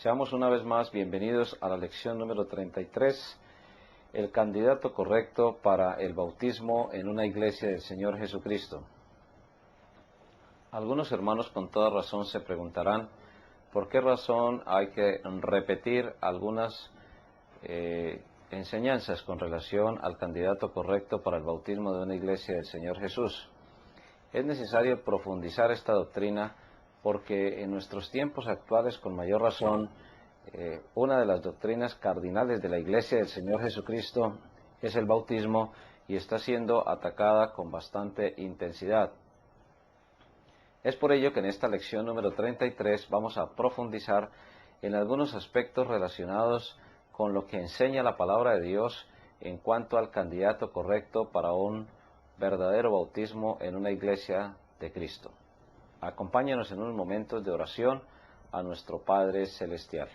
Seamos una vez más bienvenidos a la lección número 33, el candidato correcto para el bautismo en una iglesia del Señor Jesucristo. Algunos hermanos con toda razón se preguntarán por qué razón hay que repetir algunas enseñanzas con relación al candidato correcto para el bautismo de una iglesia del Señor Jesús. Es necesario profundizar esta doctrina porque en nuestros tiempos actuales, con mayor razón, una de las doctrinas cardinales de la Iglesia del Señor Jesucristo es el bautismo y está siendo atacada con bastante intensidad. Es por ello que en esta lección número 33 vamos a profundizar en algunos aspectos relacionados con lo que enseña la palabra de Dios en cuanto al candidato correcto para un verdadero bautismo en una iglesia de Cristo. Acompáñanos en unos momentos de oración a nuestro Padre Celestial.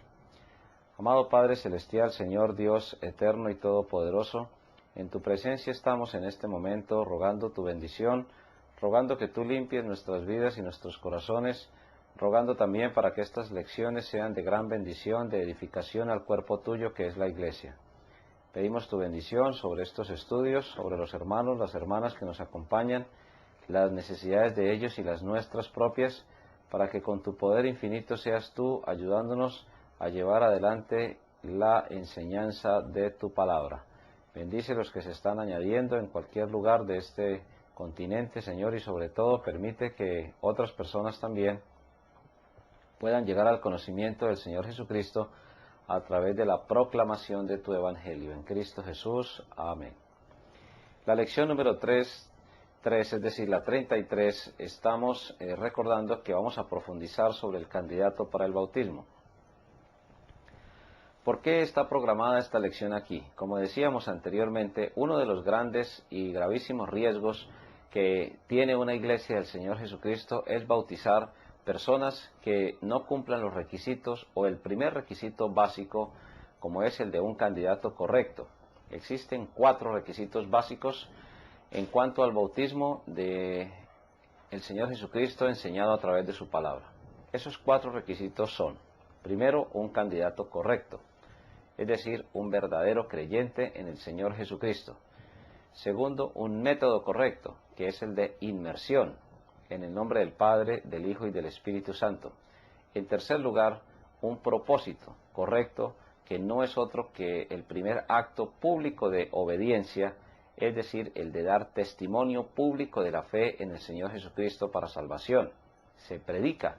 Amado Padre Celestial, Señor Dios eterno y todopoderoso, en tu presencia estamos en este momento rogando tu bendición, rogando que tú limpies nuestras vidas y nuestros corazones, rogando también para que estas lecciones sean de gran bendición, de edificación al cuerpo tuyo que es la iglesia. Pedimos tu bendición sobre estos estudios, sobre los hermanos, las hermanas que nos acompañan, las necesidades de ellos y las nuestras propias, para que con tu poder infinito seas tú ayudándonos a llevar adelante la enseñanza de tu palabra. Bendice los que se están añadiendo en cualquier lugar de este continente, Señor, y sobre todo permite que otras personas también puedan llegar al conocimiento del Señor Jesucristo a través de la proclamación de tu Evangelio. En Cristo Jesús. Amén. La lección número 3, es decir, la 33, estamos recordando que vamos a profundizar sobre el candidato para el bautismo. ¿Por qué está programada esta lección aquí? Como decíamos anteriormente, uno de los grandes y gravísimos riesgos que tiene una iglesia del Señor Jesucristo es bautizar personas que no cumplan los requisitos o el primer requisito básico, como es el de un candidato correcto. Existen 4 requisitos básicos en cuanto al bautismo de el Señor Jesucristo enseñado a través de su palabra. Esos 4 requisitos son: primero, un candidato correcto, es decir, un verdadero creyente en el Señor Jesucristo. Segundo, un método correcto, que es el de inmersión en el nombre del Padre, del Hijo y del Espíritu Santo. En tercer lugar, un propósito correcto, que no es otro que el primer acto público de obediencia, es decir, el de dar testimonio público de la fe en el Señor Jesucristo para salvación. Se predica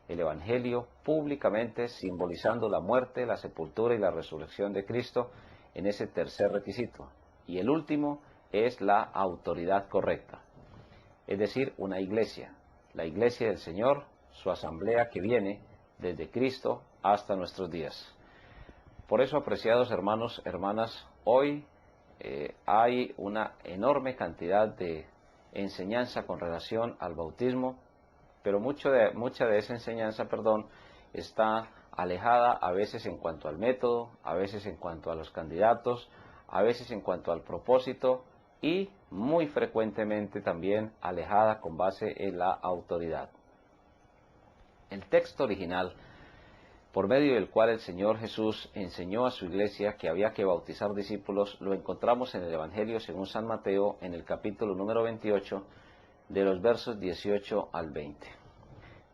el Evangelio públicamente, simbolizando la muerte, la sepultura y la resurrección de Cristo en ese tercer requisito. Y el último es la autoridad correcta, es decir, una iglesia, la iglesia del Señor, su asamblea que viene desde Cristo hasta nuestros días. Por eso, apreciados hermanos, hermanas, hoy hay una enorme cantidad de enseñanza con relación al bautismo, pero mucha de esa enseñanza, está alejada a veces en cuanto al método, a veces en cuanto a los candidatos, a veces en cuanto al propósito y muy frecuentemente también alejada con base en la autoridad. El texto original por medio del cual el Señor Jesús enseñó a su iglesia que había que bautizar discípulos, lo encontramos en el Evangelio según San Mateo, en el capítulo número 28, de los versos 18 al 20.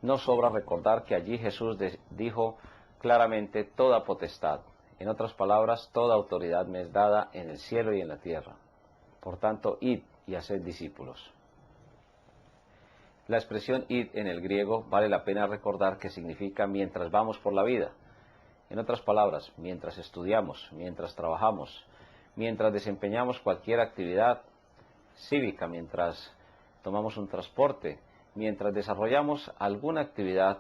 No sobra recordar que allí Jesús dijo claramente: toda potestad, en otras palabras, toda autoridad me es dada en el cielo y en la tierra. Por tanto, id y haced discípulos. La expresión id en el griego vale la pena recordar que significa mientras vamos por la vida. En otras palabras, mientras estudiamos, mientras trabajamos, mientras desempeñamos cualquier actividad cívica, mientras tomamos un transporte, mientras desarrollamos alguna actividad,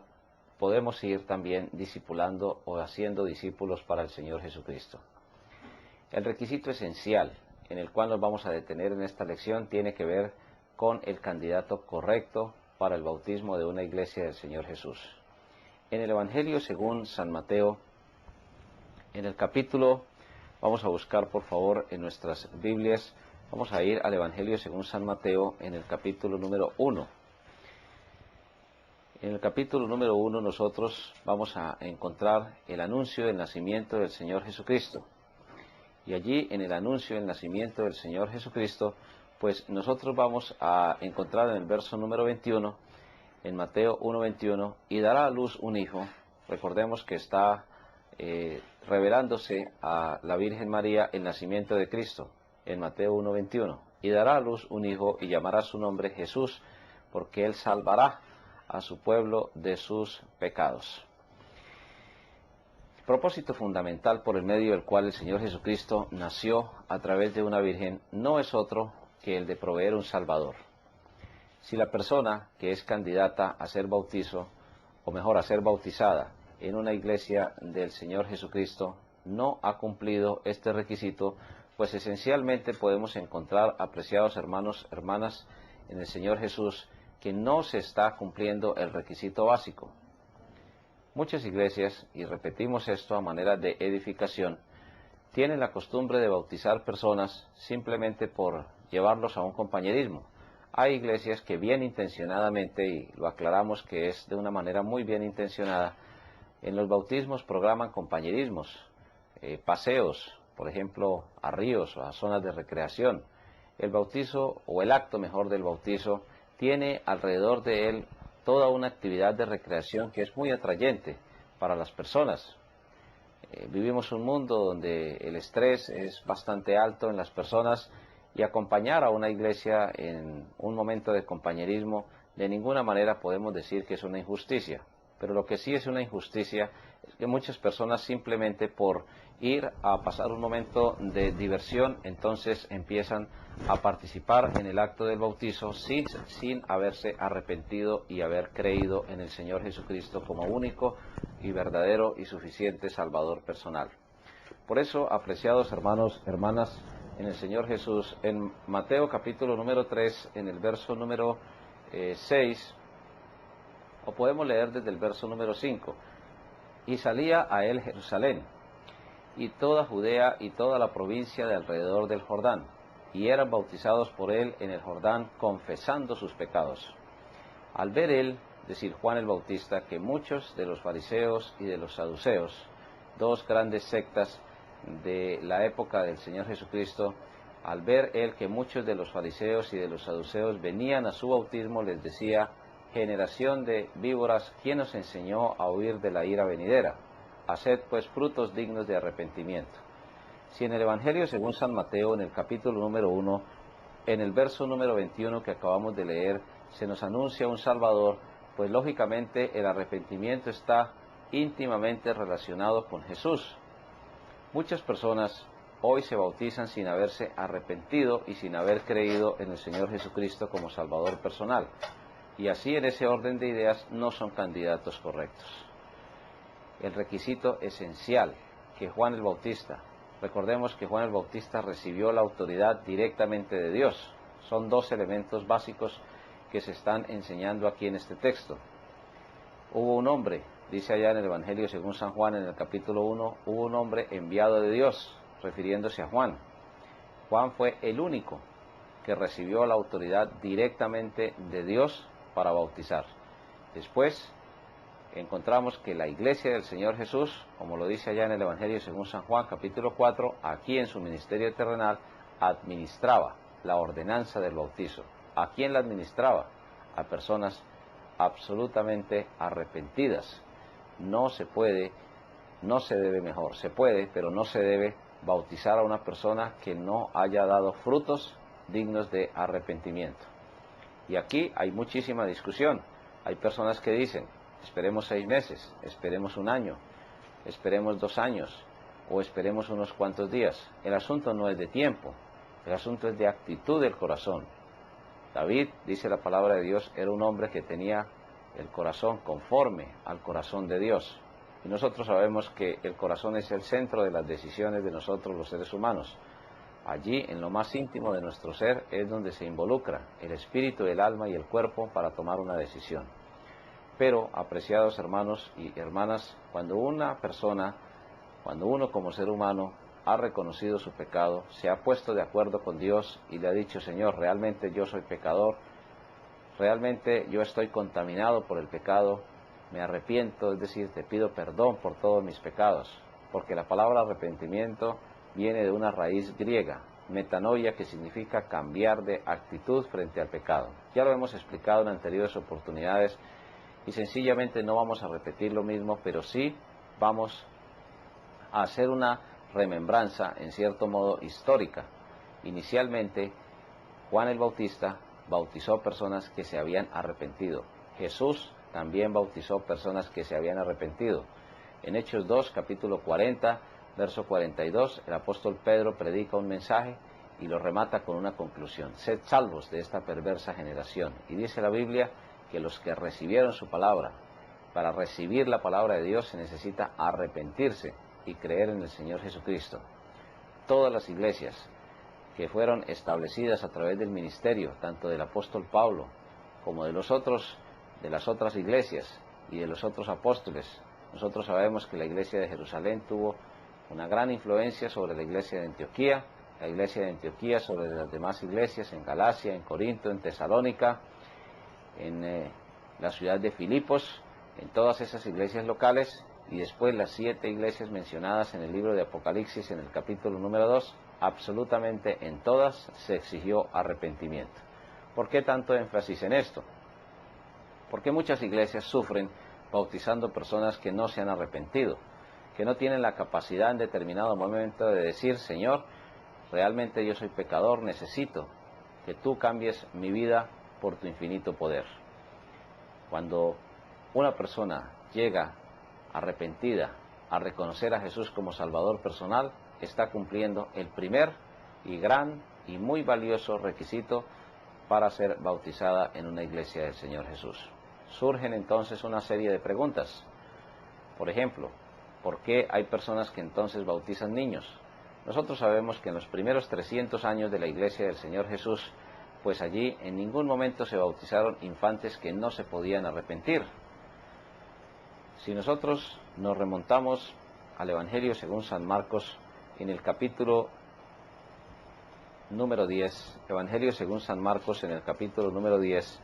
podemos ir también discipulando o haciendo discípulos para el Señor Jesucristo. El requisito esencial en el cual nos vamos a detener en esta lección tiene que ver con el candidato correcto para el bautismo de una iglesia del Señor Jesús. En el Evangelio según San Mateo, en el capítulo, vamos a buscar por favor en nuestras Biblias, vamos a ir al Evangelio según San Mateo en el capítulo número 1. En el capítulo número 1 nosotros vamos a encontrar el anuncio del nacimiento del Señor Jesucristo. Y allí en el anuncio del nacimiento del Señor Jesucristo, pues nosotros vamos a encontrar en el verso número 21, en Mateo 1:21, y dará a luz un hijo. Recordemos que está revelándose a la Virgen María el nacimiento de Cristo, en Mateo 1:21. Y dará a luz un hijo y llamará su nombre Jesús, porque él salvará a su pueblo de sus pecados. El propósito fundamental por el medio del cual el Señor Jesucristo nació a través de una virgen no es otro que el de proveer un Salvador. Si la persona que es candidata a ser bautizo, o mejor a ser bautizada en una iglesia del Señor Jesucristo, no ha cumplido este requisito, pues esencialmente podemos encontrar, apreciados hermanos, hermanas, en el Señor Jesús, que no se está cumpliendo el requisito básico. Muchas iglesias, y repetimos esto a manera de edificación, tienen la costumbre de bautizar personas simplemente por llevarlos a un compañerismo. Hay iglesias que bien intencionadamente, y lo aclaramos que es de una manera muy bien intencionada, en los bautismos programan compañerismos, paseos, por ejemplo, a ríos o a zonas de recreación. El bautizo, o el acto mejor del bautizo, tiene alrededor de él toda una actividad de recreación que es muy atrayente para las personas. Vivimos un mundo donde el estrés es bastante alto en las personas, y acompañar a una iglesia en un momento de compañerismo de ninguna manera podemos decir que es una injusticia. Pero lo que sí es una injusticia es que muchas personas simplemente por ir a pasar un momento de diversión, entonces empiezan a participar en el acto del bautizo sin haberse arrepentido y haber creído en el Señor Jesucristo como único y verdadero y suficiente Salvador personal. Por eso, apreciados hermanos, hermanas, en el Señor Jesús, en Mateo capítulo número 3, en el verso número 6, o podemos leer desde el verso número 5, y salía a él Jerusalén, y toda Judea y toda la provincia de alrededor del Jordán, y eran bautizados por él en el Jordán, confesando sus pecados. Al ver él, decir Juan el Bautista, que muchos de los fariseos y de los saduceos, dos grandes sectas de la época del Señor Jesucristo, al ver él que muchos de los fariseos y de los saduceos venían a su bautismo, les decía: generación de víboras, ¿quién os enseñó a huir de la ira venidera? Haced pues frutos dignos de arrepentimiento. Si en el Evangelio según San Mateo, en el capítulo número 1, en el verso número 21 que acabamos de leer, se nos anuncia un Salvador, pues lógicamente el arrepentimiento está íntimamente relacionado con Jesús. Muchas personas hoy se bautizan sin haberse arrepentido y sin haber creído en el Señor Jesucristo como Salvador personal. Y así, en ese orden de ideas, no son candidatos correctos. El requisito esencial que Juan el Bautista, recordemos que Juan el Bautista recibió la autoridad directamente de Dios. Son dos elementos básicos que se están enseñando aquí en este texto. Hubo un hombre, dice allá en el Evangelio según San Juan, en el capítulo 1, hubo un hombre enviado de Dios, refiriéndose a Juan. Juan fue el único que recibió la autoridad directamente de Dios para bautizar. Después encontramos que la iglesia del Señor Jesús, como lo dice allá en el Evangelio según San Juan, capítulo 4, aquí en su ministerio terrenal, administraba la ordenanza del bautizo. ¿A quién la administraba? A personas absolutamente arrepentidas. No se puede, no se debe, mejor, se puede, pero no se debe bautizar a una persona que no haya dado frutos dignos de arrepentimiento. Y aquí hay muchísima discusión. Hay personas que dicen: esperemos 6 meses, esperemos 1 año, esperemos 2 años, o esperemos unos cuantos días. El asunto no es de tiempo, el asunto es de actitud del corazón. David, dice la palabra de Dios, era un hombre que tenía el corazón conforme al corazón de Dios. Y nosotros sabemos que el corazón es el centro de las decisiones de nosotros los seres humanos. Allí, en lo más íntimo de nuestro ser, es donde se involucra el espíritu, el alma y el cuerpo para tomar una decisión. Pero, apreciados hermanos y hermanas, cuando una persona, cuando uno como ser humano ha reconocido su pecado, se ha puesto de acuerdo con Dios y le ha dicho: Señor, realmente yo soy pecador, realmente yo estoy contaminado por el pecado, me arrepiento, es decir, te pido perdón por todos mis pecados, porque la palabra arrepentimiento viene de una raíz griega, metanoia, que significa cambiar de actitud frente al pecado. Ya lo hemos explicado en anteriores oportunidades y sencillamente no vamos a repetir lo mismo, pero sí vamos a hacer una remembranza, en cierto modo, histórica. Inicialmente, Juan el Bautista bautizó personas que se habían arrepentido. Jesús también bautizó personas que se habían arrepentido. En Hechos 2, capítulo 40, verso 42, el apóstol Pedro predica un mensaje y lo remata con una conclusión: sed salvos de esta perversa generación. Y dice la Biblia que los que recibieron su palabra, para recibir la palabra de Dios se necesita arrepentirse y creer en el Señor Jesucristo. Todas las iglesias que fueron establecidas a través del ministerio, tanto del apóstol Pablo como de las otras iglesias y de los otros apóstoles. Nosotros sabemos que la iglesia de Jerusalén tuvo una gran influencia sobre la iglesia de Antioquía, la iglesia de Antioquía sobre las demás iglesias en Galacia, en Corinto, en Tesalónica, en la ciudad de Filipos, en todas esas iglesias locales, y después las 7 iglesias mencionadas en el libro de Apocalipsis en el capítulo número 2, absolutamente en todas se exigió arrepentimiento. ¿Por qué tanto énfasis en esto? Porque muchas iglesias sufren bautizando personas que no se han arrepentido, que no tienen la capacidad en determinado momento de decir: Señor, realmente yo soy pecador, necesito que tú cambies mi vida por tu infinito poder. Cuando una persona llega arrepentida a reconocer a Jesús como Salvador personal, está cumpliendo el primer y gran y muy valioso requisito para ser bautizada en una iglesia del Señor Jesús. Surgen entonces una serie de preguntas. Por ejemplo, ¿por qué hay personas que entonces bautizan niños? Nosotros sabemos que en los primeros 300 años de la iglesia del Señor Jesús, pues allí en ningún momento se bautizaron infantes que no se podían arrepentir. Si nosotros nos remontamos al Evangelio según San Marcos, en el capítulo número 10, Evangelio según San Marcos en el capítulo número 10,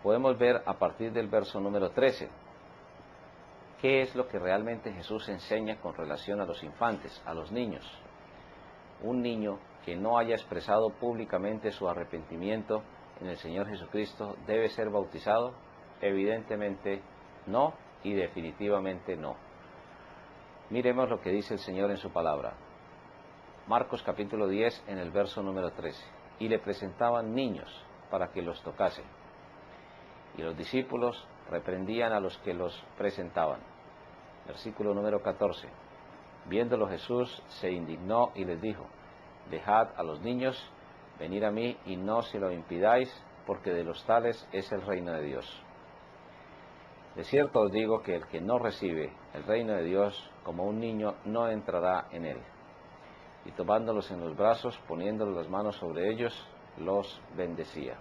podemos ver a partir del verso número 13, qué es lo que realmente Jesús enseña con relación a los infantes, a los niños. Un niño que no haya expresado públicamente su arrepentimiento en el Señor Jesucristo, ¿debe ser bautizado? Evidentemente no, y definitivamente no. Miremos lo que dice el Señor en su palabra. Marcos capítulo 10 en el verso número 13. Y le presentaban niños para que los tocase. Y los discípulos reprendían a los que los presentaban. Versículo número 14. Viéndolo Jesús se indignó y les dijo: dejad a los niños venir a mí y no se lo impidáis, porque de los tales es el reino de Dios. De cierto os digo que el que no recibe el reino de Dios como un niño no entrará en él. Y tomándolos en los brazos, poniéndoles las manos sobre ellos, los bendecía.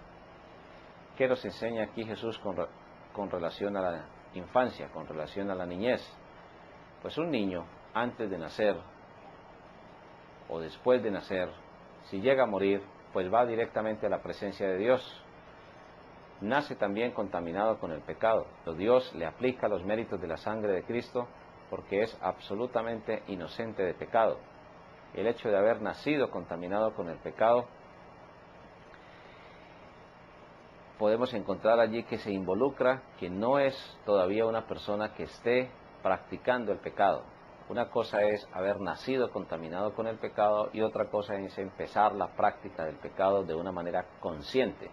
¿Qué nos enseña aquí Jesús con relación a la infancia, con relación a la niñez? Pues un niño, antes de nacer o después de nacer, si llega a morir, pues va directamente a la presencia de Dios. Nace también contaminado con el pecado. Dios le aplica los méritos de la sangre de Cristo porque es absolutamente inocente de pecado. El hecho de haber nacido contaminado con el pecado, podemos encontrar allí que se involucra que no es todavía una persona que esté practicando el pecado. Una cosa es haber nacido contaminado con el pecado y otra cosa es empezar la práctica del pecado de una manera consciente.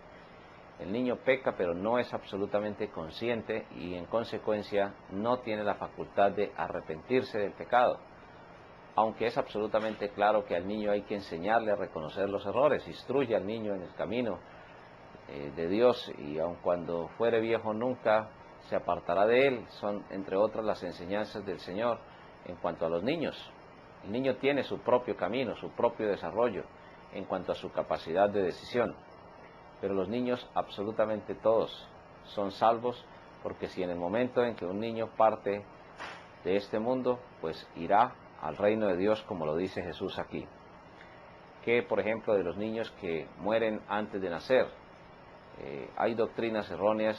El niño peca, pero no es absolutamente consciente y en consecuencia no tiene la facultad de arrepentirse del pecado. Aunque es absolutamente claro que al niño hay que enseñarle a reconocer los errores, instruye al niño en el camino de Dios y aun cuando fuere viejo nunca se apartará de él. Son entre otras las enseñanzas del Señor en cuanto a los niños. El niño tiene su propio camino, su propio desarrollo en cuanto a su capacidad de decisión. Pero los niños, absolutamente todos, son salvos, porque si en el momento en que un niño parte de este mundo, pues irá al reino de Dios, como lo dice Jesús aquí. Que, por ejemplo, de los niños que mueren antes de nacer, Hay doctrinas erróneas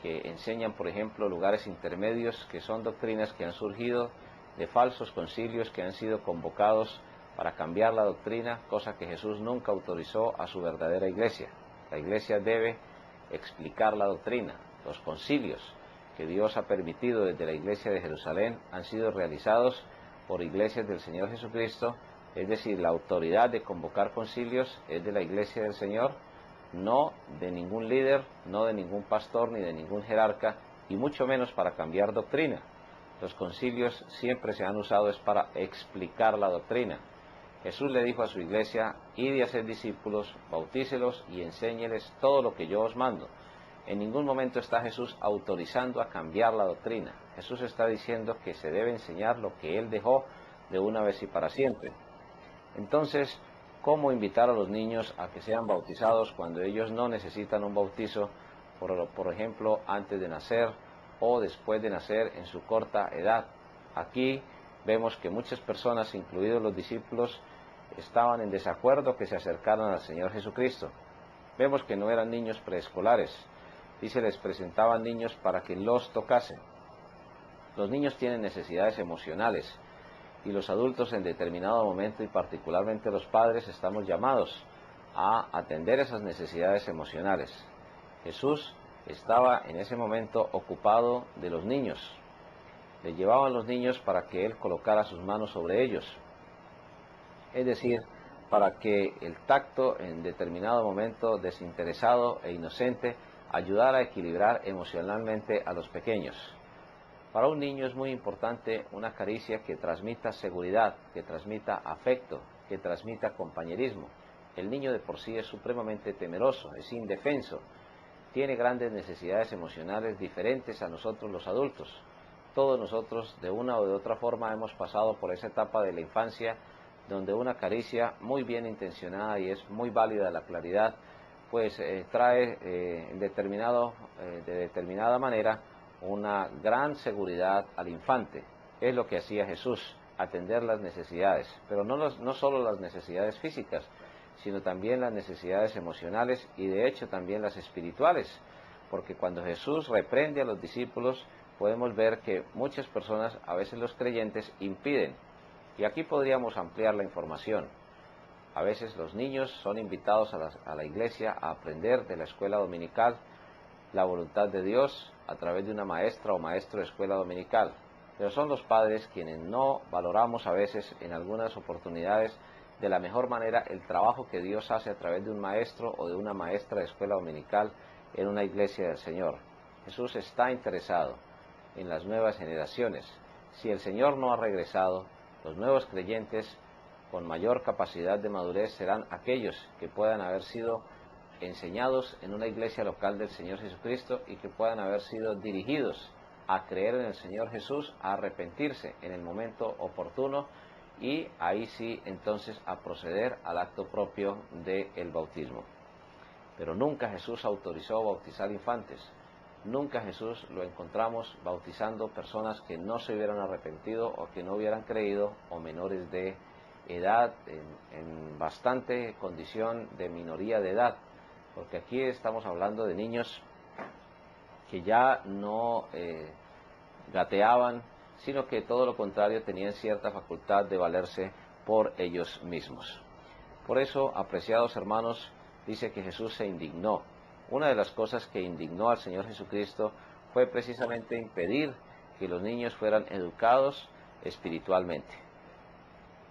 que enseñan, por ejemplo, lugares intermedios, que son doctrinas que han surgido de falsos concilios que han sido convocados para cambiar la doctrina, cosa que Jesús nunca autorizó a su verdadera iglesia. La iglesia debe explicar la doctrina. Los concilios que Dios ha permitido desde la iglesia de Jerusalén han sido realizados por iglesias del Señor Jesucristo, es decir, la autoridad de convocar concilios es de la iglesia del Señor, no de ningún líder, no de ningún pastor ni de ningún jerarca, y mucho menos para cambiar doctrina. Los concilios siempre se han usado es para explicar la doctrina. Jesús le dijo a su iglesia: id y haced discípulos, bautícelos y enséñeles todo lo que yo os mando. En ningún momento está Jesús autorizando a cambiar la doctrina. Jesús está diciendo que se debe enseñar lo que Él dejó de una vez y para siempre. Entonces, ¿cómo invitar a los niños a que sean bautizados cuando ellos no necesitan un bautizo, por ejemplo, antes de nacer o después de nacer en su corta edad? Aquí vemos que muchas personas, incluidos los discípulos, estaban en desacuerdo que se acercaran al Señor Jesucristo. Vemos que no eran niños preescolares, y se les presentaban niños para que los tocasen. Los niños tienen necesidades emocionales, y los adultos en determinado momento, y particularmente los padres, estamos llamados a atender esas necesidades emocionales. Jesús estaba en ese momento ocupado de los niños. Le llevaban los niños para que Él colocara sus manos sobre ellos. Es decir, para que el tacto en determinado momento desinteresado e inocente ayudara a equilibrar emocionalmente a los pequeños. Para un niño es muy importante una caricia que transmita seguridad, que transmita afecto, que transmita compañerismo. El niño de por sí es supremamente temeroso, es indefenso, tiene grandes necesidades emocionales diferentes a nosotros los adultos. Todos nosotros de una o de otra forma hemos pasado por esa etapa de la infancia donde una caricia muy bien intencionada y es muy válida la claridad, pues trae de determinada manera una gran seguridad al infante. Es lo que hacía Jesús, atender las necesidades, pero no solo las necesidades físicas, sino también las necesidades emocionales y de hecho también las espirituales, porque cuando Jesús reprende a los discípulos podemos ver que muchas personas, a veces los creyentes, impiden. Y aquí podríamos ampliar la información. A veces los niños son invitados a la iglesia a aprender de la escuela dominical la voluntad de Dios a través de una maestra o maestro de escuela dominical. Pero son los padres quienes no valoramos a veces en algunas oportunidades de la mejor manera el trabajo que Dios hace a través de un maestro o de una maestra de escuela dominical en una iglesia del Señor. Jesús está interesado en las nuevas generaciones. Si el Señor no ha regresado, los nuevos creyentes con mayor capacidad de madurez serán aquellos que puedan haber sido enseñados en una iglesia local del Señor Jesucristo y que puedan haber sido dirigidos a creer en el Señor Jesús, a arrepentirse en el momento oportuno y ahí sí entonces a proceder al acto propio del bautismo. Pero nunca Jesús autorizó bautizar infantes. Nunca Jesús lo encontramos bautizando personas que no se hubieran arrepentido o que no hubieran creído, o menores de edad, en bastante condición de minoría de edad, porque aquí estamos hablando de niños que ya no gateaban, sino que todo lo contrario, tenían cierta facultad de valerse por ellos mismos. Por eso, apreciados hermanos, dice que Jesús se indignó. Una de las cosas que indignó al Señor Jesucristo fue precisamente impedir que los niños fueran educados espiritualmente.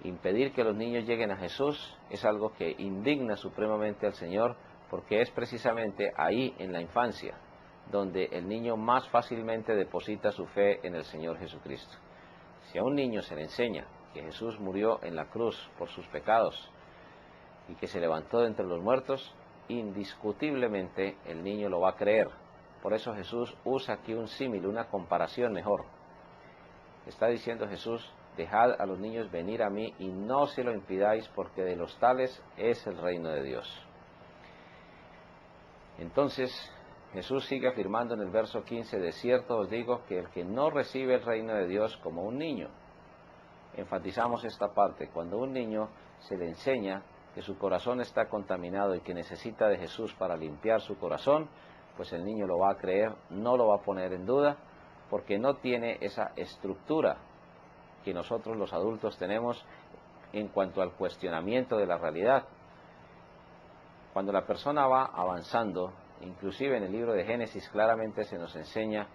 Impedir que los niños lleguen a Jesús es algo que indigna supremamente al Señor, porque es precisamente ahí, en la infancia, donde el niño más fácilmente deposita su fe en el Señor Jesucristo. Si a un niño se le enseña que Jesús murió en la cruz por sus pecados y que se levantó de entre los muertos, indiscutiblemente el niño lo va a creer. Por eso Jesús usa aquí un símil, una comparación mejor. Está diciendo Jesús: dejad a los niños venir a mí y no se lo impidáis, porque de los tales es el reino de Dios. Entonces Jesús sigue afirmando en el verso 15: de cierto os digo que el que no recibe el reino de Dios como un niño. Enfatizamos esta parte: cuando un niño se le enseña que su corazón está contaminado y que necesita de Jesús para limpiar su corazón, pues el niño lo va a creer, no lo va a poner en duda, porque no tiene esa estructura que nosotros los adultos tenemos en cuanto al cuestionamiento de la realidad. Cuando la persona va avanzando, inclusive en el libro de Génesis claramente se nos enseña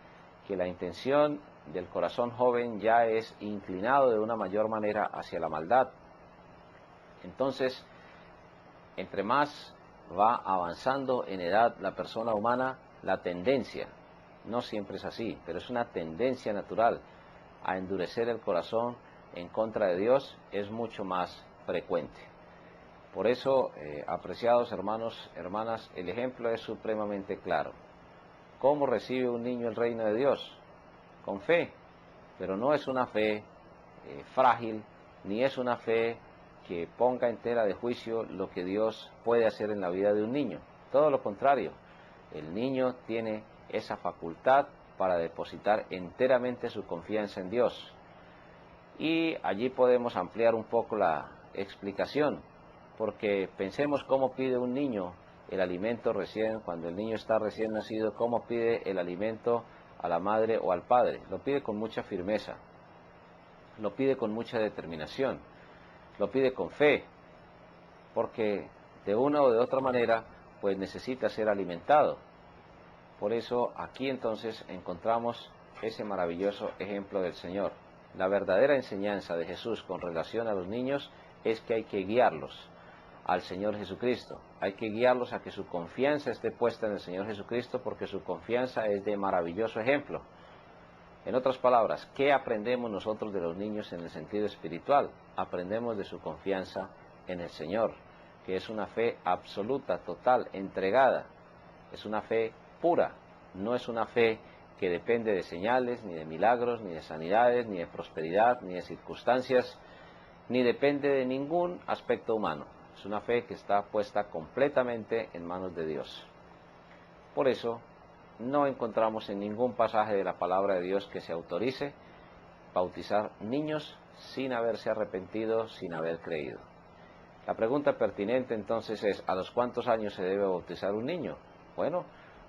que la intención del corazón joven ya es inclinado de una mayor manera hacia la maldad. Entonces, entre más va avanzando en edad la persona humana, la tendencia, no siempre es así, pero es una tendencia natural a endurecer el corazón en contra de Dios, es mucho más frecuente. Por eso, apreciados hermanos, hermanas, el ejemplo es supremamente claro. ¿Cómo recibe un niño el reino de Dios? Con fe, pero no es una fe frágil, ni es una fe que ponga en tela de juicio lo que Dios puede hacer en la vida de un niño. Todo lo contrario, el niño tiene esa facultad para depositar enteramente su confianza en Dios. Y allí podemos ampliar un poco la explicación, porque pensemos cómo pide un niño el alimento cuando el niño está recién nacido, cómo pide el alimento a la madre o al padre. Lo pide con mucha firmeza, lo pide con mucha determinación, lo pide con fe, porque de una o de otra manera pues necesita ser alimentado. Por eso aquí entonces encontramos ese maravilloso ejemplo del Señor. La verdadera enseñanza de Jesús con relación a los niños es que hay que guiarlos al Señor Jesucristo. Hay que guiarlos a que su confianza esté puesta en el Señor Jesucristo, porque su confianza es de maravilloso ejemplo. En otras palabras, ¿qué aprendemos nosotros de los niños en el sentido espiritual? Aprendemos de su confianza en el Señor, que es una fe absoluta, total, entregada. Es una fe pura, no es una fe que depende de señales, ni de milagros, ni de sanidades, ni de prosperidad, ni de circunstancias, ni depende de ningún aspecto humano. Es una fe que está puesta completamente en manos de Dios. Por eso, no encontramos en ningún pasaje de la palabra de Dios que se autorice bautizar niños sin haberse arrepentido, sin haber creído. La pregunta pertinente entonces es, ¿a los cuántos años se debe bautizar un niño? Bueno,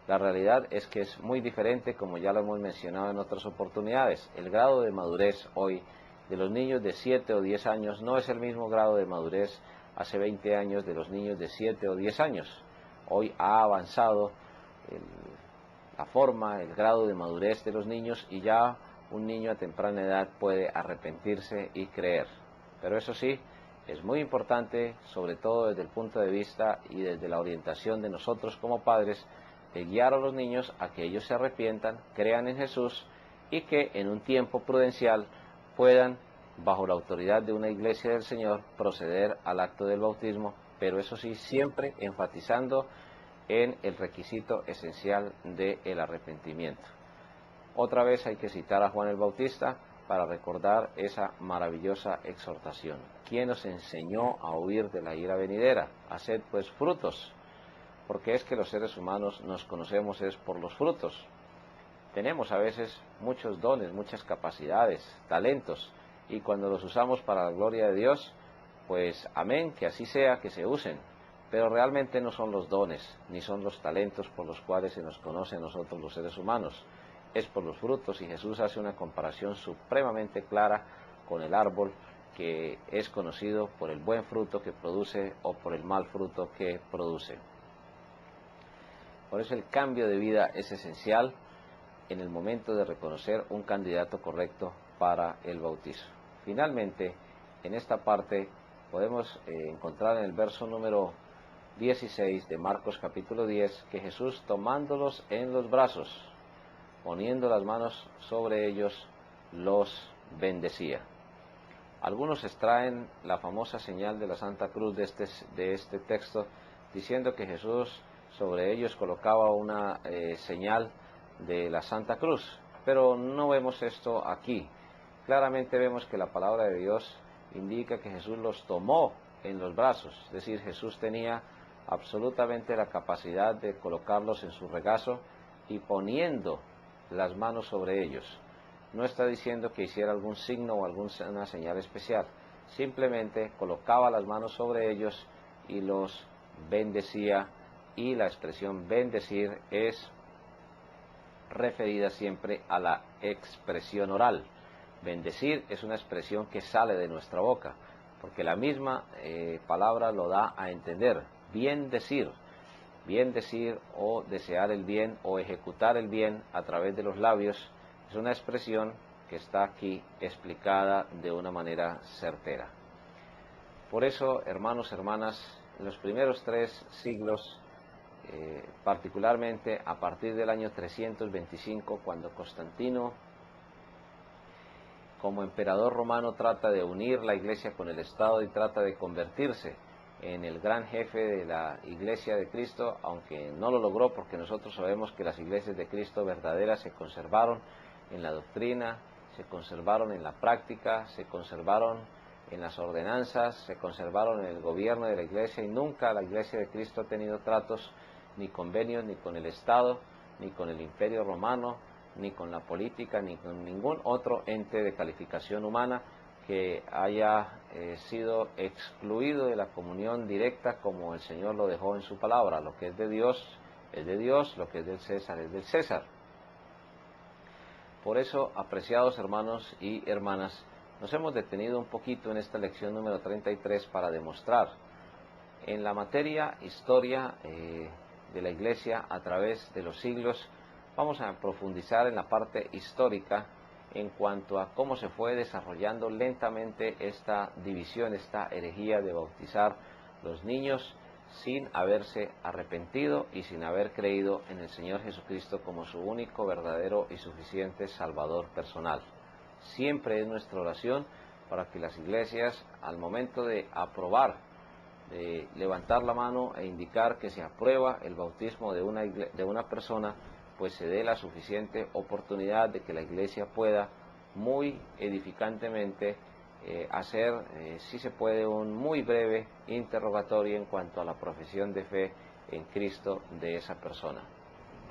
la realidad es que es muy diferente, como ya lo hemos mencionado en otras oportunidades. El grado de madurez hoy de los niños de 7 o 10 años no es el mismo grado de madurez hace 20 años de los niños de 7 o 10 años. Hoy ha avanzado la forma, el grado de madurez de los niños, y ya un niño a temprana edad puede arrepentirse y creer. Pero eso sí, es muy importante, sobre todo desde el punto de vista y desde la orientación de nosotros como padres, de guiar a los niños a que ellos se arrepientan, crean en Jesús y que en un tiempo prudencial puedan, bajo la autoridad de una iglesia del Señor, proceder al acto del bautismo, pero eso sí, siempre enfatizando en el requisito esencial del arrepentimiento. Otra vez hay que citar a Juan el Bautista para recordar esa maravillosa exhortación. ¿Quién nos enseñó a huir de la ira venidera? Haced pues frutos, porque es que los seres humanos nos conocemos es por los frutos. Tenemos a veces muchos dones, muchas capacidades, talentos, y cuando los usamos para la gloria de Dios, pues amén, que así sea, que se usen, pero realmente no son los dones, ni son los talentos por los cuales se nos conoce a nosotros los seres humanos, es por los frutos, y Jesús hace una comparación supremamente clara con el árbol que es conocido por el buen fruto que produce o por el mal fruto que produce. Por eso el cambio de vida es esencial en el momento de reconocer un candidato correcto para el bautizo. Finalmente, en esta parte podemos encontrar en el verso número 16 de Marcos capítulo 10 que Jesús, tomándolos en los brazos, poniendo las manos sobre ellos, los bendecía. Algunos extraen la famosa señal de la Santa Cruz de este texto, diciendo que Jesús sobre ellos colocaba una señal de la Santa Cruz, pero no vemos esto aquí. Claramente vemos que la palabra de Dios indica que Jesús los tomó en los brazos, es decir, Jesús tenía absolutamente la capacidad de colocarlos en su regazo y poniendo las manos sobre ellos. No está diciendo que hiciera algún signo o alguna señal especial, simplemente colocaba las manos sobre ellos y los bendecía, y la expresión bendecir es referida siempre a la expresión oral. Bendecir es una expresión que sale de nuestra boca, porque la misma palabra lo da a entender. Bien decir o desear el bien o ejecutar el bien a través de los labios es una expresión que está aquí explicada de una manera certera. Por eso, hermanos, hermanas, en los primeros 3 siglos, particularmente a partir del año 325, cuando Constantino, como emperador romano, trata de unir la iglesia con el Estado y trata de convertirse en el gran jefe de la iglesia de Cristo, aunque no lo logró, porque nosotros sabemos que las iglesias de Cristo verdaderas se conservaron en la doctrina, se conservaron en la práctica, se conservaron en las ordenanzas, se conservaron en el gobierno de la iglesia, y nunca la iglesia de Cristo ha tenido tratos ni convenios ni con el Estado, ni con el Imperio Romano, ni con la política, ni con ningún otro ente de calificación humana que haya sido excluido de la comunión directa, como el Señor lo dejó en su palabra. Lo que es de Dios, lo que es del César es del César. Por eso, apreciados hermanos y hermanas, nos hemos detenido un poquito en esta lección número 33 para demostrar en la materia historia de la Iglesia a través de los siglos. Vamos a profundizar en la parte histórica en cuanto a cómo se fue desarrollando lentamente esta división, esta herejía de bautizar los niños sin haberse arrepentido y sin haber creído en el Señor Jesucristo como su único, verdadero y suficiente Salvador personal. Siempre es nuestra oración para que las iglesias, al momento de aprobar, de levantar la mano e indicar que se aprueba el bautismo de una persona, pues se dé la suficiente oportunidad de que la iglesia pueda muy edificantemente hacer, si se puede, un muy breve interrogatorio en cuanto a la profesión de fe en Cristo de esa persona.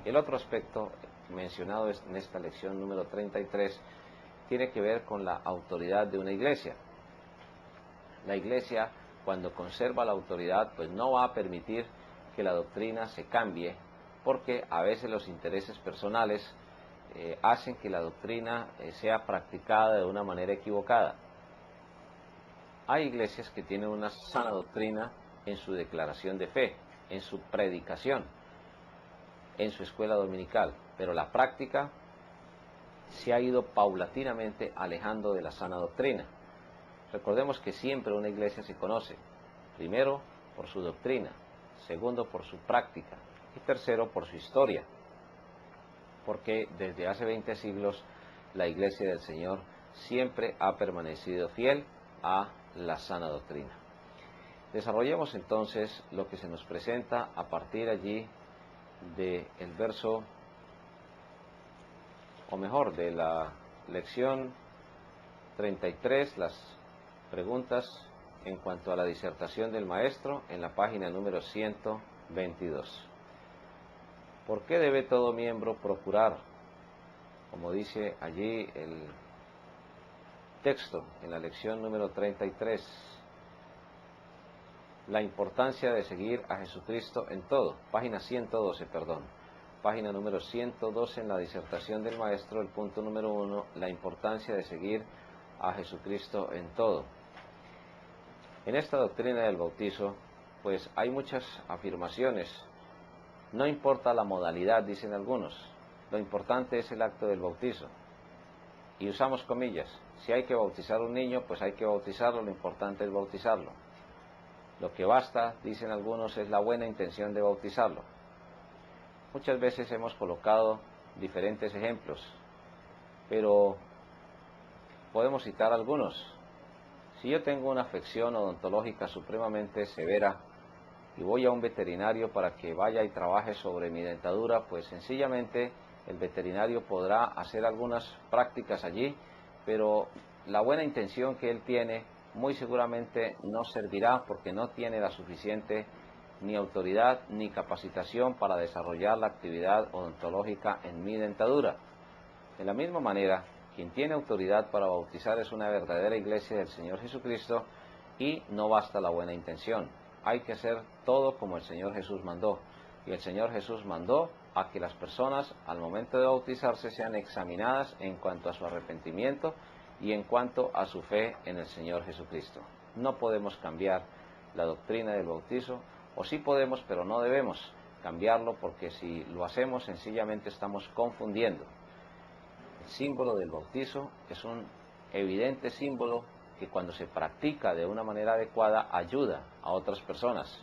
El otro aspecto mencionado en esta lección número 33 tiene que ver con la autoridad de una iglesia. La iglesia, cuando conserva la autoridad, pues no va a permitir que la doctrina se cambie, porque a veces los intereses personales hacen que la doctrina sea practicada de una manera equivocada. Hay iglesias que tienen una sana doctrina en su declaración de fe, en su predicación, en su escuela dominical, pero la práctica se ha ido paulatinamente alejando de la sana doctrina. Recordemos que siempre una iglesia se conoce, primero por su doctrina, segundo por su práctica y tercero por su historia, porque desde hace 20 siglos la iglesia del Señor siempre ha permanecido fiel a la sana doctrina. Desarrollemos entonces lo que se nos presenta a partir allí del verso, o mejor, de la lección 33, las preguntas en cuanto a la disertación del maestro en la página número 122. ¿Por qué debe todo miembro procurar, como dice allí el texto en la lección número 33, la importancia de seguir a Jesucristo en todo? Página 112, perdón. Página número 112 en la disertación del maestro, el punto número 1, la importancia de seguir a Jesucristo en todo. En esta doctrina del bautizo, pues hay muchas afirmaciones. No importa la modalidad, dicen algunos, lo importante es el acto del bautizo. Y usamos comillas, si hay que bautizar a un niño, pues hay que bautizarlo, lo importante es bautizarlo. Lo que basta, dicen algunos, es la buena intención de bautizarlo. Muchas veces hemos colocado diferentes ejemplos, pero podemos citar algunos. Si yo tengo una afección odontológica supremamente severa y voy a un veterinario para que vaya y trabaje sobre mi dentadura, pues sencillamente el veterinario podrá hacer algunas prácticas allí, pero la buena intención que él tiene muy seguramente no servirá, porque no tiene la suficiente ni autoridad ni capacitación para desarrollar la actividad odontológica en mi dentadura. De la misma manera, quien tiene autoridad para bautizar es una verdadera iglesia del Señor Jesucristo, y no basta la buena intención. hay que hacer todo como el Señor Jesús mandó. Y el Señor Jesús mandó a que las personas al momento de bautizarse sean examinadas en cuanto a su arrepentimiento y en cuanto a su fe en el Señor Jesucristo. No podemos cambiar la doctrina del bautizo, o sí podemos, pero no debemos cambiarlo, porque si lo hacemos sencillamente estamos confundiendo. El símbolo del bautizo es un evidente símbolo que cuando se practica de una manera adecuada ayuda a otras personas.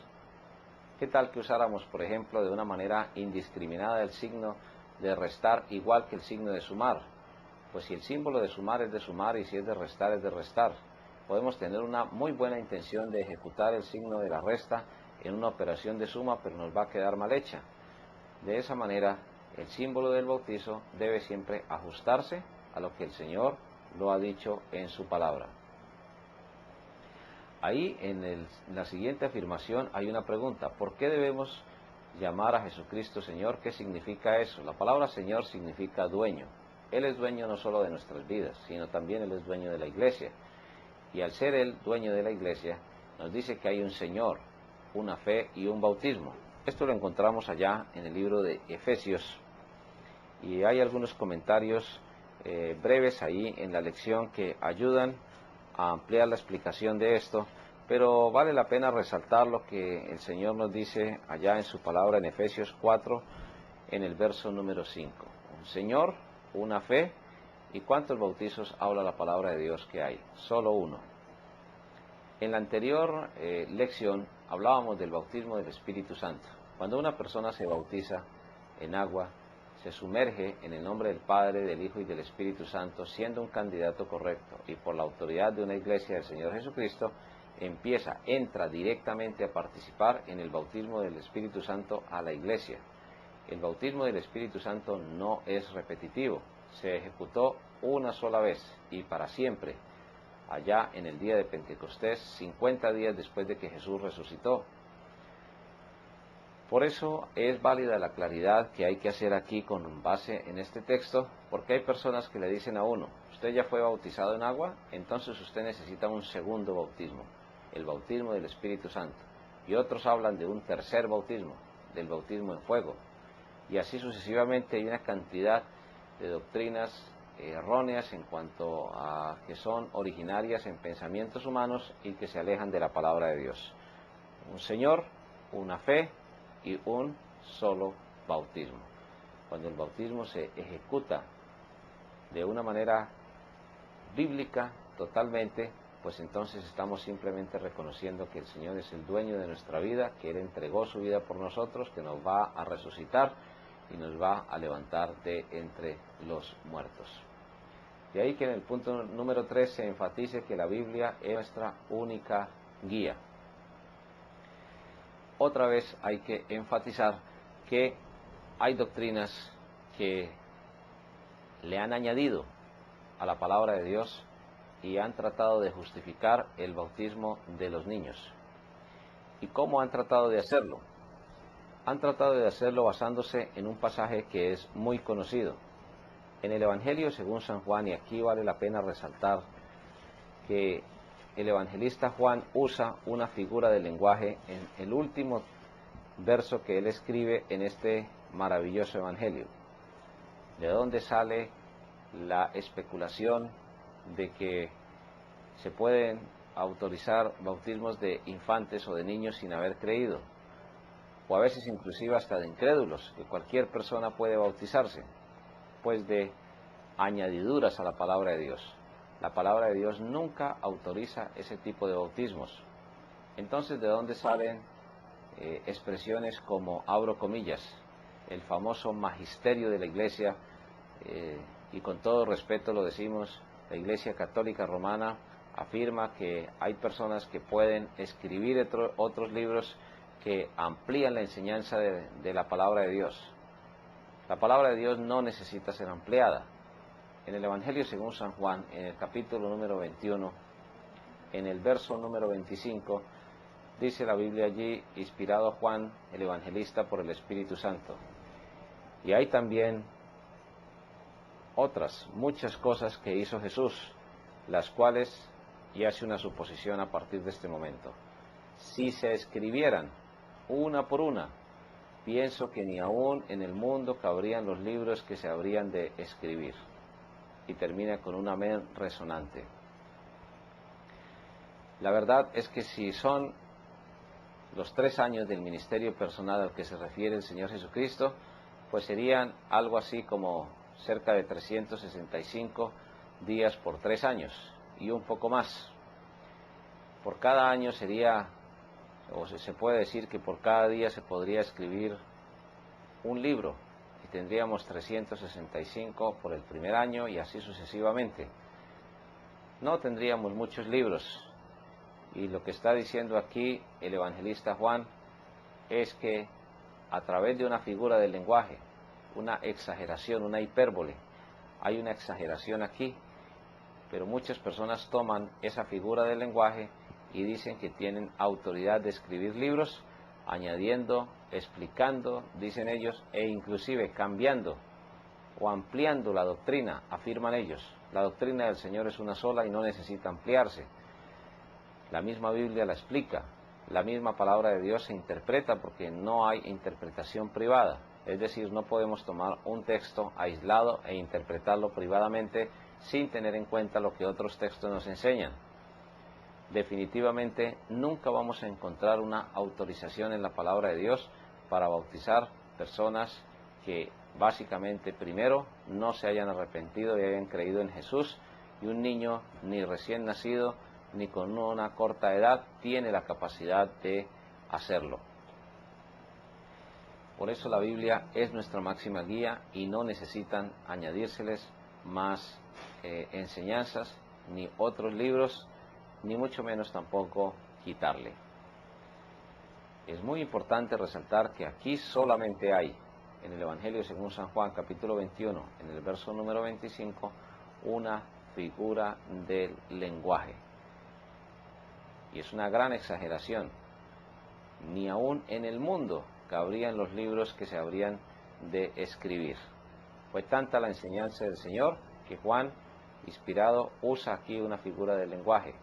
¿Qué tal que usáramos, por ejemplo, de una manera indiscriminada el signo de restar igual que el signo de sumar? Pues si el símbolo de sumar es de sumar y si es de restar es de restar. Podemos tener una muy buena intención de ejecutar el signo de la resta en una operación de suma, pero nos va a quedar mal hecha. De esa manera, el símbolo del bautizo debe siempre ajustarse a lo que el Señor lo ha dicho en su palabra. Ahí en la siguiente afirmación hay una pregunta: ¿por qué debemos llamar a Jesucristo Señor? ¿Qué significa eso? La palabra Señor significa dueño. Él es dueño no solo de nuestras vidas, sino también Él es dueño de la iglesia. Y al ser Él dueño de la iglesia, nos dice que hay un Señor, una fe y un bautismo. Esto lo encontramos allá en el libro de Efesios. Y hay algunos comentarios breves ahí en la lección que ayudan a ampliar la explicación de esto, pero vale la pena resaltar lo que el Señor nos dice allá en su palabra en Efesios 4, en el verso número 5. Un Señor, una fe, ¿y cuántos bautizos habla la palabra de Dios que hay? Solo uno. En la anterior lección hablábamos del bautismo del Espíritu Santo. Cuando una persona se bautiza en agua, se sumerge en el nombre del Padre, del Hijo y del Espíritu Santo, siendo un candidato correcto, y por la autoridad de una iglesia del Señor Jesucristo, entra directamente a participar en el bautismo del Espíritu Santo a la iglesia. El bautismo del Espíritu Santo no es repetitivo, se ejecutó una sola vez y para siempre, allá en el día de Pentecostés, 50 días después de que Jesús resucitó. Por eso es válida la claridad que hay que hacer aquí con base en este texto, porque hay personas que le dicen a uno: usted ya fue bautizado en agua, entonces usted necesita un segundo bautismo, el bautismo del Espíritu Santo. Y otros hablan de un tercer bautismo, del bautismo en fuego. Y así sucesivamente hay una cantidad de doctrinas erróneas en cuanto a que son originarias en pensamientos humanos y que se alejan de la palabra de Dios. Un Señor, una fe y un solo bautismo. Cuando el bautismo se ejecuta de una manera bíblica totalmente, pues entonces estamos simplemente reconociendo que el Señor es el dueño de nuestra vida, que Él entregó su vida por nosotros, que nos va a resucitar y nos va a levantar de entre los muertos. De ahí que en el punto número 3 se enfatice que la Biblia es nuestra única guía. Otra vez hay que enfatizar que hay doctrinas que le han añadido a la palabra de Dios y han tratado de justificar el bautismo de los niños. ¿Y cómo han tratado de hacerlo? Han tratado de hacerlo basándose en un pasaje que es muy conocido. En el Evangelio según San Juan, y aquí vale la pena resaltar que el evangelista Juan usa una figura de lenguaje en el último verso que él escribe en este maravilloso evangelio. ¿De dónde sale la especulación de que se pueden autorizar bautismos de infantes o de niños sin haber creído? O a veces inclusive hasta de incrédulos, que cualquier persona puede bautizarse, pues de añadiduras a la palabra de Dios. La palabra de Dios nunca autoriza ese tipo de bautismos. Entonces, ¿de dónde salen expresiones como, abro comillas, el famoso magisterio de la Iglesia, y con todo respeto lo decimos, la Iglesia Católica Romana afirma que hay personas que pueden escribir otros libros que amplían la enseñanza de la palabra de Dios? La palabra de Dios no necesita ser ampliada. En el Evangelio según San Juan, en el capítulo número 21, en el verso número 25, dice la Biblia allí, inspirado a Juan, el evangelista, por el Espíritu Santo. Y hay también otras, muchas cosas que hizo Jesús, las cuales, y hace una suposición a partir de este momento, si se escribieran una por una, pienso que ni aún en el mundo cabrían los libros que se habrían de escribir. Y termina con un amén resonante. La verdad es que si son los 3 años del ministerio personal al que se refiere el Señor Jesucristo, pues serían algo así como cerca de 365 días por 3 años y un poco más. Por cada año sería, o se puede decir que por cada día se podría escribir un libro y tendríamos 365 por el primer año y así sucesivamente. No tendríamos muchos libros. Y lo que está diciendo aquí el evangelista Juan es que a través de una figura del lenguaje, una exageración, una hipérbole, hay una exageración aquí, pero muchas personas toman esa figura del lenguaje y dicen que tienen autoridad de escribir libros, añadiendo, explicando, dicen ellos, e inclusive cambiando o ampliando la doctrina, afirman ellos. La doctrina del Señor es una sola y no necesita ampliarse. La misma Biblia la explica, la misma palabra de Dios se interpreta porque no hay interpretación privada. Es decir, no podemos tomar un texto aislado e interpretarlo privadamente sin tener en cuenta lo que otros textos nos enseñan. Definitivamente nunca vamos a encontrar una autorización en la palabra de Dios para bautizar personas que básicamente primero no se hayan arrepentido y hayan creído en Jesús, y un niño ni recién nacido ni con una corta edad tiene la capacidad de hacerlo. Por eso la Biblia es nuestra máxima guía y no necesitan añadírseles más enseñanzas, ni otros libros, ni mucho menos tampoco quitarle. Es muy importante resaltar que aquí solamente hay, en el Evangelio según San Juan, capítulo 21, en el verso número 25, una figura del lenguaje. Y es una gran exageración. Ni aún en el mundo cabrían los libros que se habrían de escribir. Fue tanta la enseñanza del Señor que Juan, inspirado, usa aquí una figura del lenguaje.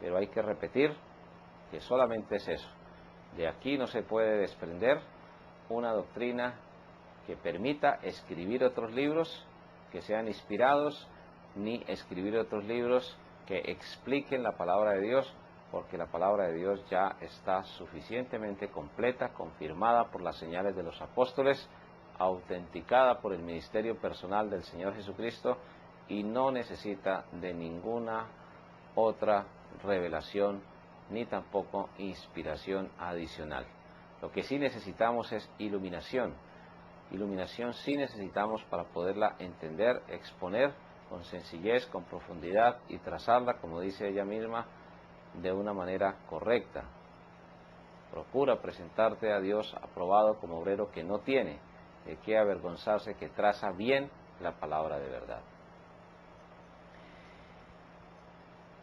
Pero hay que repetir que solamente es eso. De aquí no se puede desprender una doctrina que permita escribir otros libros que sean inspirados, ni escribir otros libros que expliquen la palabra de Dios, porque la palabra de Dios ya está suficientemente completa, confirmada por las señales de los apóstoles, autenticada por el ministerio personal del Señor Jesucristo, y no necesita de ninguna otra revelación ni tampoco inspiración adicional. Lo que sí necesitamos es iluminación. Iluminación sí necesitamos para poderla entender, exponer con sencillez, con profundidad y trazarla, como dice ella misma, de una manera correcta. Procura presentarte a Dios aprobado como obrero que no tiene de qué avergonzarse, que traza bien la palabra de verdad.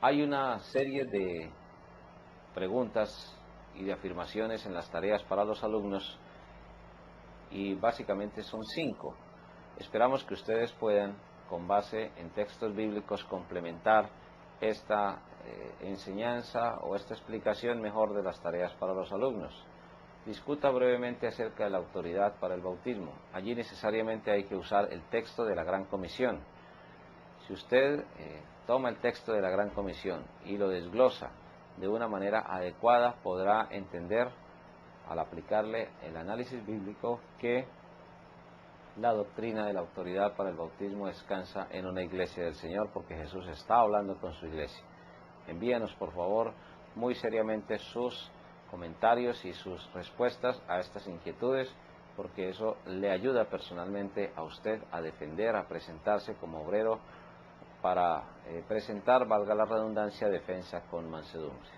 Hay una serie de preguntas y de afirmaciones en las tareas para los alumnos y básicamente son 5. Esperamos que ustedes puedan, con base en textos bíblicos, complementar esta enseñanza o esta explicación mejor de las tareas para los alumnos. Discuta brevemente acerca de la autoridad para el bautismo. Allí necesariamente hay que usar el texto de la Gran Comisión. Si usted toma el texto de la Gran Comisión y lo desglosa de una manera adecuada, podrá entender, al aplicarle el análisis bíblico, que la doctrina de la autoridad para el bautismo descansa en una iglesia del Señor, porque Jesús está hablando con su iglesia. Envíanos, por favor, muy seriamente sus comentarios y sus respuestas a estas inquietudes, porque eso le ayuda personalmente a usted a defender, a presentarse como obrero para presentar, valga la redundancia, defensa con mansedumbre.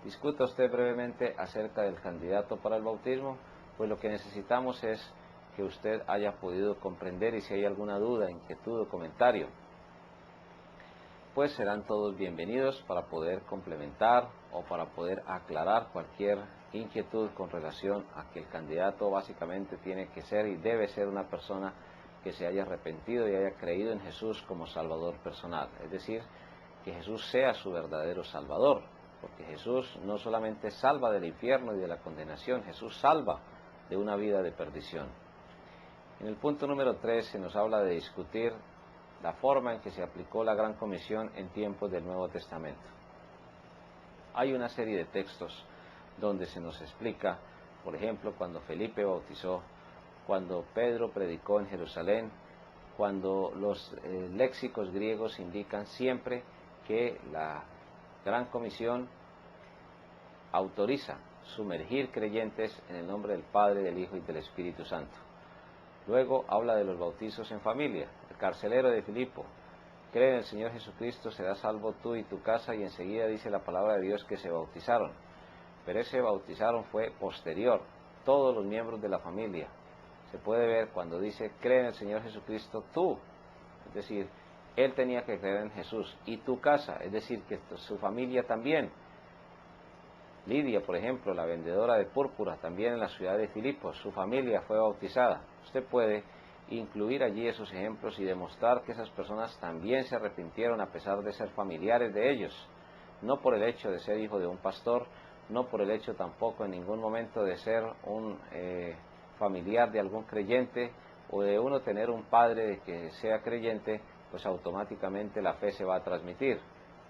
Discuta usted brevemente acerca del candidato para el bautismo, pues lo que necesitamos es que usted haya podido comprender, y si hay alguna duda, inquietud o comentario, pues serán todos bienvenidos para poder complementar o para poder aclarar cualquier inquietud con relación a que el candidato básicamente tiene que ser y debe ser una persona que se haya arrepentido y haya creído en Jesús como Salvador personal, es decir, que Jesús sea su verdadero Salvador. porque Jesús no solamente salva del infierno y de la condenación, Jesús salva de una vida de perdición. En el punto número 3 se nos habla de discutir la forma en que se aplicó la Gran Comisión en tiempos del Nuevo Testamento. Hay una serie de textos donde se nos explica, por ejemplo, cuando Felipe bautizó, cuando Pedro predicó en Jerusalén, cuando los léxicos griegos indican siempre que la Gran Comisión autoriza sumergir creyentes en el nombre del Padre, del Hijo y del Espíritu Santo. Luego habla de los bautizos en familia. El carcelero de Filipo: cree en el Señor Jesucristo, serás salvo tú y tu casa, y enseguida dice la palabra de Dios que se bautizaron. Pero ese bautizaron fue posterior, todos los miembros de la familia. Se puede ver cuando dice, cree en el Señor Jesucristo tú, es decir, él tenía que creer en Jesús, y tu casa, es decir, que su familia también. Lidia, por ejemplo, la vendedora de púrpura, también en la ciudad de Filipos, su familia fue bautizada. Usted puede incluir allí esos ejemplos y demostrar que esas personas también se arrepintieron a pesar de ser familiares de ellos, no por el hecho de ser hijo de un pastor, no por el hecho tampoco en ningún momento de ser un familiar de algún creyente o de uno tener un padre que sea creyente, pues automáticamente la fe se va a transmitir.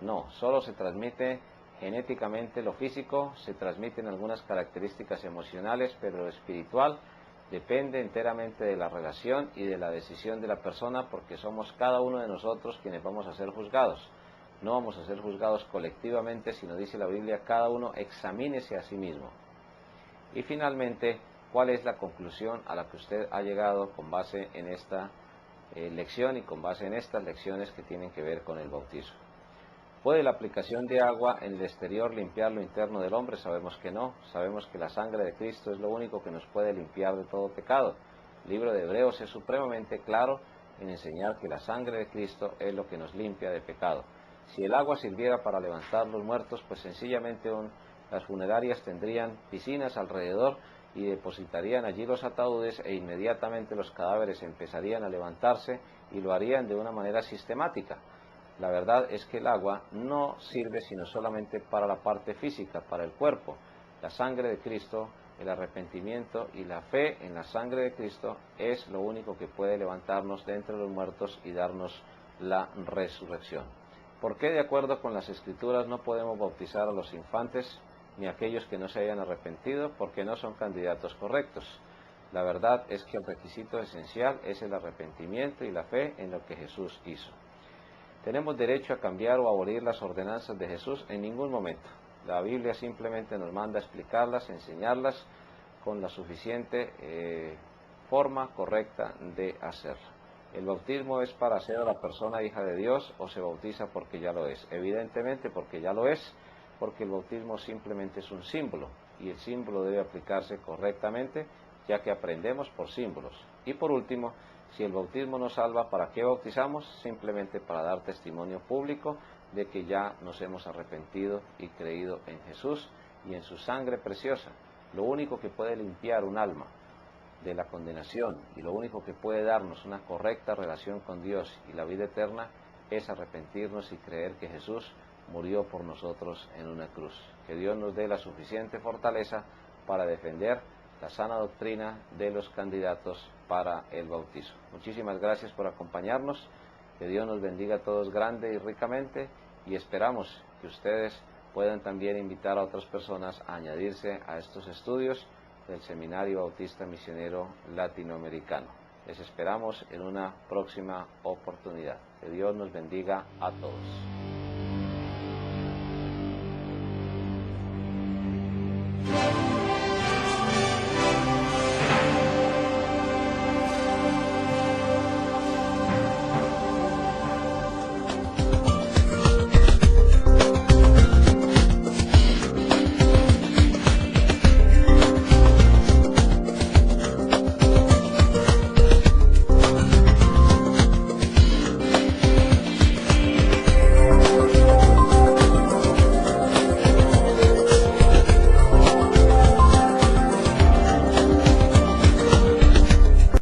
No, solo se transmite genéticamente lo físico, se transmiten algunas características emocionales, pero lo espiritual depende enteramente de la relación y de la decisión de la persona, porque somos cada uno de nosotros quienes vamos a ser juzgados. No vamos a ser juzgados colectivamente, sino dice la Biblia, cada uno examínese a sí mismo. Y finalmente, ¿cuál es la conclusión a la que usted ha llegado con base en esta lección y con base en estas lecciones que tienen que ver con el bautizo? ¿Puede la aplicación de agua en el exterior limpiar lo interno del hombre? Sabemos que no. Sabemos que la sangre de Cristo es lo único que nos puede limpiar de todo pecado. El libro de Hebreos es supremamente claro en enseñar que la sangre de Cristo es lo que nos limpia de pecado. Si el agua sirviera para levantar los muertos, pues sencillamente las funerarias tendrían piscinas alrededor y depositarían allí los ataúdes, e inmediatamente los cadáveres empezarían a levantarse, y lo harían de una manera sistemática. La verdad es que el agua no sirve sino solamente para la parte física, para el cuerpo. La sangre de Cristo, el arrepentimiento y la fe en la sangre de Cristo es lo único que puede levantarnos de entre los muertos y darnos la resurrección. ¿Por qué, de acuerdo con las Escrituras, no podemos bautizar a los infantes ni a aquellos que no se hayan arrepentido? Porque no son candidatos correctos. La verdad es que el requisito esencial es el arrepentimiento y la fe en lo que Jesús hizo. ¿Tenemos derecho a cambiar o abolir las ordenanzas de Jesús? En ningún momento. La Biblia simplemente nos manda a explicarlas, enseñarlas con la suficiente forma correcta de hacerlo. ¿El bautismo es para hacer a la persona hija de Dios o se bautiza porque ya lo es? Evidentemente porque ya lo es, porque el bautismo simplemente es un símbolo, y el símbolo debe aplicarse correctamente, ya que aprendemos por símbolos. Y por último, si el bautismo nos salva, ¿para qué bautizamos? Simplemente para dar testimonio público de que ya nos hemos arrepentido y creído en Jesús y en su sangre preciosa. Lo único que puede limpiar un alma de la condenación y lo único que puede darnos una correcta relación con Dios y la vida eterna es arrepentirnos y creer que Jesús murió por nosotros en una cruz. Que Dios nos dé la suficiente fortaleza para defender la sana doctrina de los candidatos para el bautizo. Muchísimas gracias por acompañarnos. Que Dios nos bendiga a todos grande y ricamente, y esperamos que ustedes puedan también invitar a otras personas a añadirse a estos estudios del Seminario Bautista Misionero Latinoamericano. Les esperamos en una próxima oportunidad. Que Dios nos bendiga a todos.